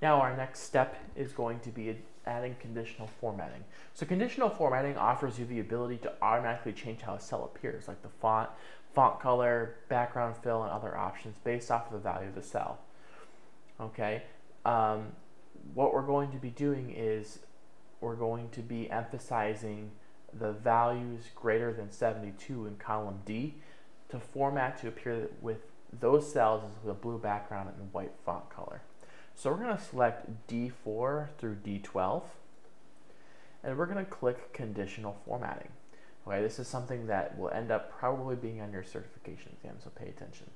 Now our next step is going to be adding conditional formatting. So conditional formatting offers you the ability to automatically change how a cell appears, like the font color, background fill, and other options based off of the value of the cell. Okay, what we're going to be doing is we're going to be emphasizing the values greater than 72 in column D to format to appear with those cells with a blue background and white font color. So we're going to select D4 through D12, and we're going to click Conditional Formatting. Okay, this is something that will end up probably being on your certification exam, so pay attention.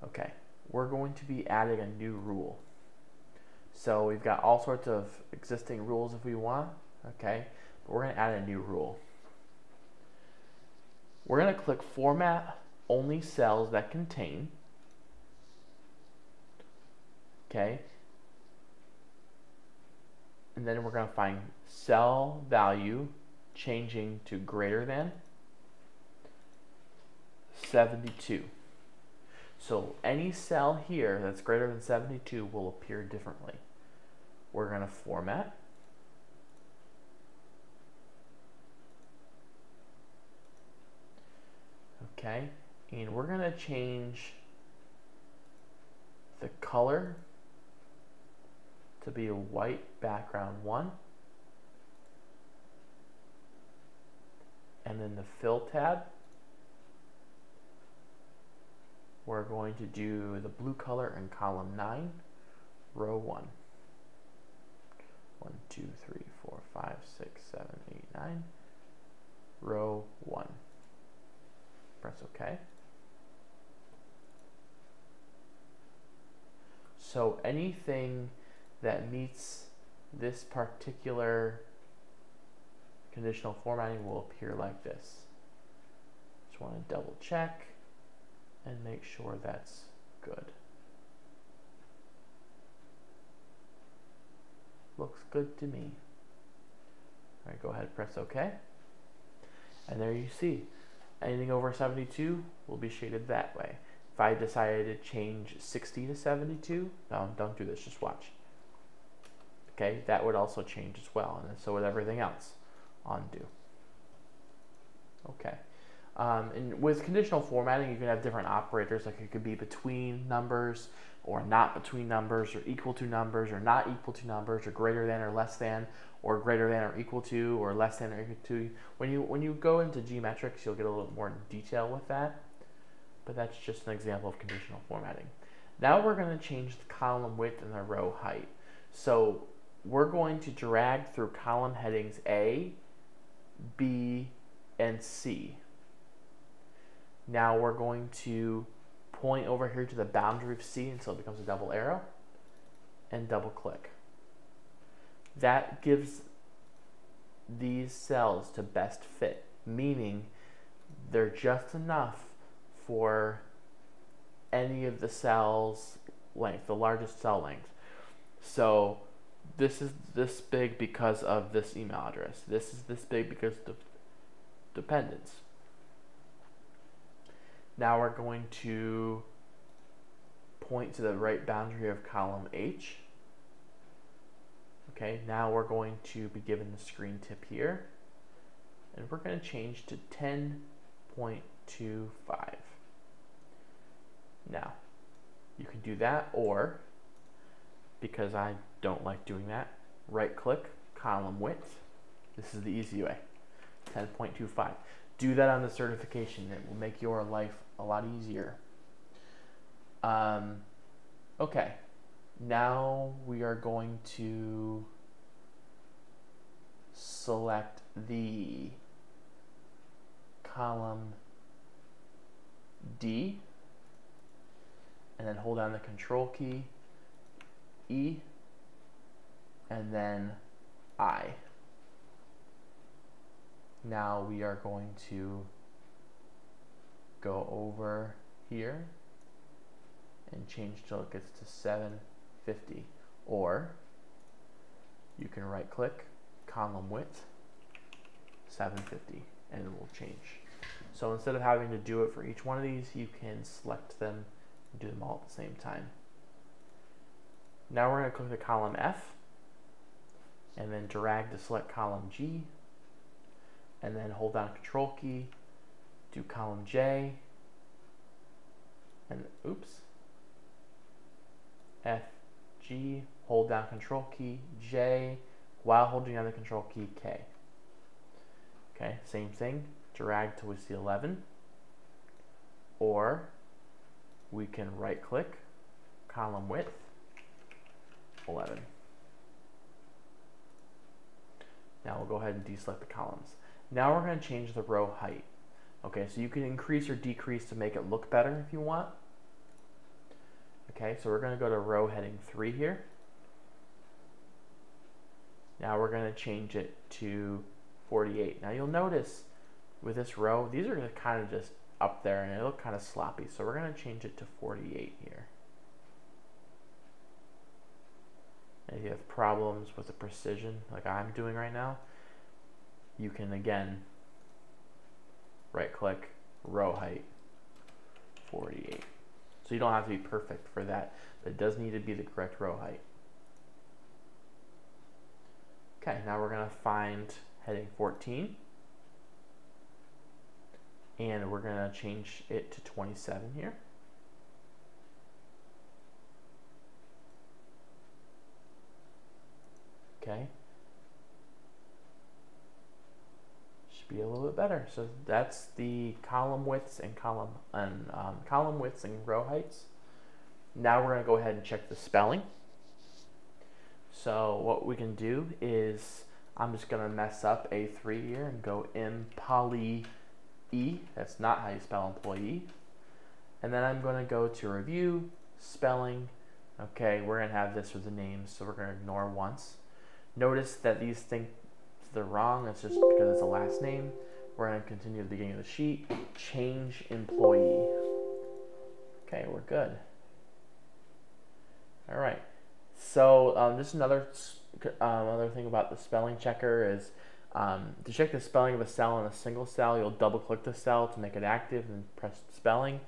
Okay, we're going to be adding a new rule. So we've got all sorts of existing rules if we want, okay, but we're going to add a new rule. We're going to click Format Only Cells That Contain, okay, and then we're going to find cell value changing to greater than 72. So any cell here that's greater than 72 will appear differently. We're going to format. Okay, and we're going to change the color to be a white background 1. And then the fill tab, we're going to do the blue color in column 9, row 1. 1, 2, 3, 4, 5, 6, 7, 8, 9, row 1. Press OK. So anything that meets this particular conditional formatting will appear like this. Just want to double check and make sure that's good. Looks good to me. All right, go ahead and press OK. And there you see, anything over 72 will be shaded that way. If I decided to change 60 to 72, no, don't do this, just watch. Okay, that would also change as well, and so would everything else. Undo. Okay. And with conditional formatting, you can have different operators, like it could be between numbers, or not between numbers, or equal to numbers, or not equal to numbers, or greater than or less than, or greater than or equal to, or less than or equal to. When you go into geometrics, you'll get a little more detail with that, but that's just an example of conditional formatting. Now we're going to change the column width and the row height. So we're going to drag through column headings A, B, and C. Now we're going to point over here to the boundary of C until it becomes a double arrow, and double click. That gives these cells to best fit, meaning they're just enough for any of the cells' length, the largest cell length. So this is this big because of this email address. This is this big because of dependence. Now we're going to point to the right boundary of column H. Okay, now we're going to be given the screen tip here, and we're going to change to 10.25. Now, you can do that, or, because I don't like doing that, right click, column width. This is the easy way, 10.25. Do that on the certification. It will make your life a lot easier. Okay, now we are going to select the column D, and then hold down the control key, E, and then I. Now we are going to go over here and change till it gets to 750, or you can right click, column width, 750, and it will change. So instead of having to do it for each one of these, you can select them and do them all at the same time. Now we're going to click the column F and then drag to select column G, and then hold down Control key, do column J, and oops, F, G, hold down Control key, J, while holding down the Control key, K. Okay, same thing, drag till we see 11, or we can right click, column width, 11. Now we'll go ahead and deselect the columns. Now we're going to change the row height. Okay, so you can increase or decrease to make it look better if you want. Okay, so we're going to go to row heading 3 here. Now we're going to change it to 48. Now you'll notice with this row, these are kind of just up there and they look kind of sloppy. So we're going to change it to 48 here. And if you have problems with the precision like I'm doing right now, you can again right click, row height, 48. So you don't have to be perfect for that, but it does need to be the correct row height. Okay, now we're going to find heading 14, and we're going to change it to 27 here. Okay, should be a little bit better. So that's the column widths and column widths and row heights. Now we're going to go ahead and check the spelling. So what we can do is I'm just going to mess up A3 here and go employee. That's not how you spell employee. And then I'm going to go to review, spelling. Okay, we're going to have this with the names, so we're going to ignore once. Notice that these things, they're wrong. It's just because it's a last name. We're going to continue at the beginning of the sheet. Change employee. Okay, we're good. All right. So just another thing about the spelling checker is to check the spelling of a cell in a single cell, you'll double click the cell to make it active and press spelling.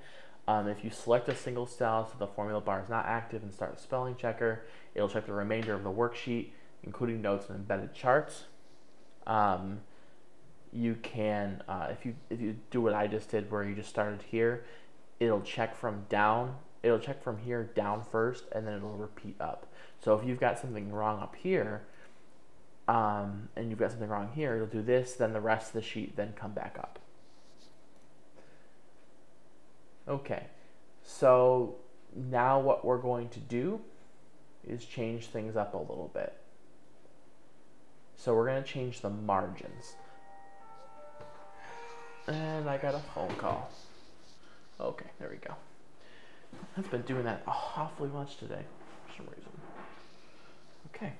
If you select a single cell so the formula bar is not active and start the spelling checker, it'll check the remainder of the worksheet, including notes and embedded charts. You can, if you do what I just did, where you just started here, it'll check from down. It'll check from here down first, and then it'll repeat up. So if you've got something wrong up here, and you've got something wrong here, it'll do this, then the rest of the sheet, then come back up. Okay, so now what we're going to do is change things up a little bit. So we're going to change the margins. And I got a phone call. Okay, there we go. I've been doing that awfully much today for some reason. Okay.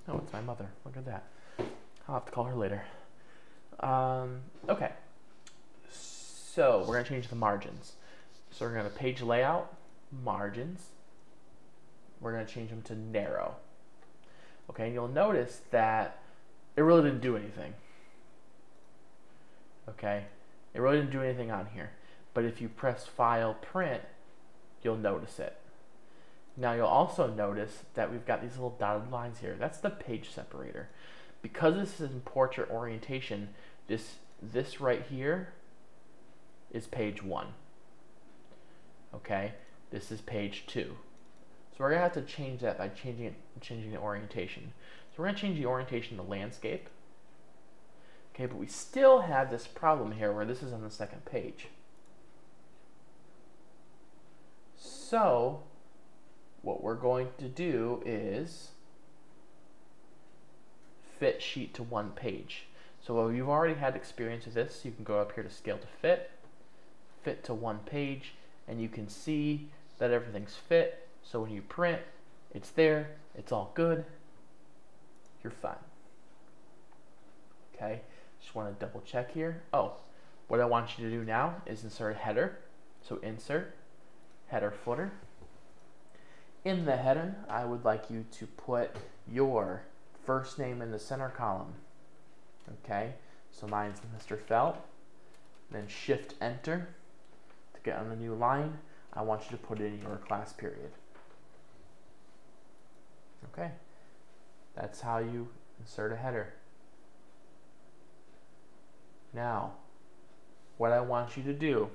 Oh, it's my mother. Look at that. I'll have to call her later. Okay. So we're going to change the margins. So we're going to page layout, margins. We're going to change them to narrow. Okay, and you'll notice that it really didn't do anything. Okay, it really didn't do anything on here. But if you press File, Print, you'll notice it. Now you'll also notice that we've got these little dotted lines here. That's the page separator. Because this is in portrait orientation, this right here is page 1. Okay, this is page 2. So we're gonna have to change that by changing the orientation. So we're gonna change the orientation to landscape. Okay, but we still have this problem here where this is on the second page. So what we're going to do is fit sheet to one page. So you've already had experience with this, you can go up here to scale to fit to one page, and you can see that everything's fit. So when you print, it's there, it's all good, you're fine. Okay, just want to double check here. Oh, what I want you to do now is insert a header. So insert, header, footer. In the header, I would like you to put your first name in the center column. Okay, so mine's Mr. Felt. Then Shift Enter to get on the new line. I want you to put in your class period. Okay, that's how you insert a header. Now, what I want you to do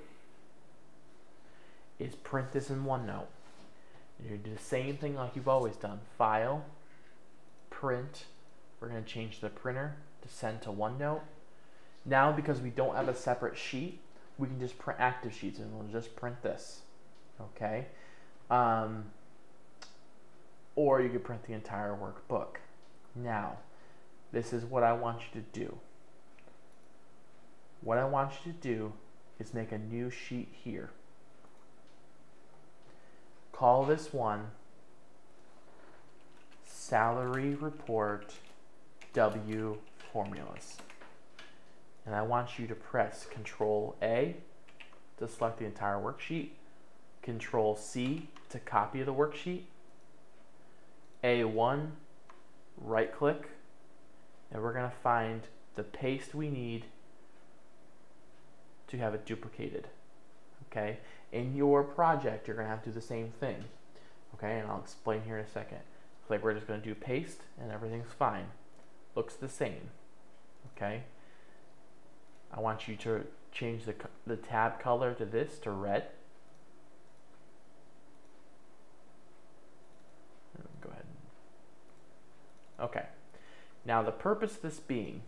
is print this in OneNote. You're going to do the same thing like you've always done. File, print. We're going to change the printer to send to OneNote. Now, because we don't have a separate sheet, we can just print active sheets and we'll just print this. Okay? Or you could print the entire workbook. Now, this is what I want you to do. What I want you to do is make a new sheet here. Call this one Salary Report W Formulas. And I want you to press Control A to select the entire worksheet, Control C to copy the worksheet, A1, right click, and we're going to find the paste we need to have it duplicated. Okay, in your project you're going to have to do the same thing. Okay, and I'll explain here in a second. Like we're just going to do paste and everything's fine. Looks the same. Okay, I want you to change the tab color to this, to red. Go ahead. Okay, now the purpose of this being,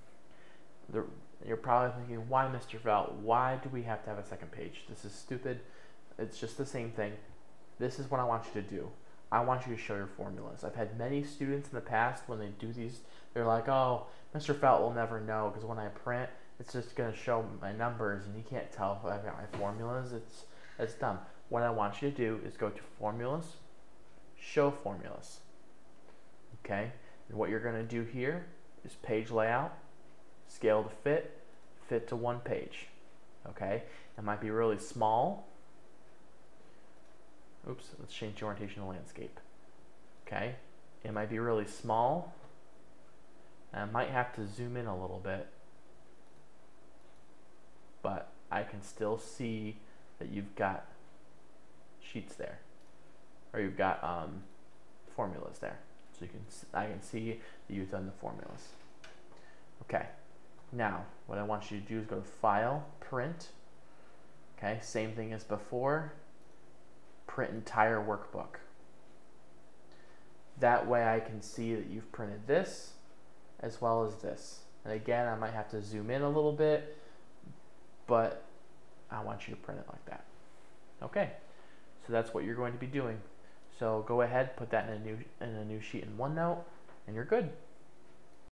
you're probably thinking, why, Mr. Felt? Why do we have to have a second page? This is stupid. It's just the same thing. This is what I want you to do. I want you to show your formulas. I've had many students in the past, when they do these, they're like, oh, Mr. Felt will never know, because when I print, it's just going to show my numbers, and he can't tell if I've got my formulas. It's dumb. What I want you to do is go to Formulas, Show Formulas. Okay? And what you're going to do here is Page Layout, Scale to Fit, Fit to one page. Okay? It might be really small. Oops, let's change the orientation to landscape. Okay? It might be really small. And I might have to zoom in a little bit, but I can still see that you've got sheets there, or you've got formulas there. So I can see that you've done the formulas. Okay. Now, what I want you to do is go to File, Print. Okay, same thing as before. Print entire workbook. That way I can see that you've printed this as well as this. And again, I might have to zoom in a little bit, but I want you to print it like that. Okay, so that's what you're going to be doing. So go ahead, put that in a new sheet in OneNote, and you're good.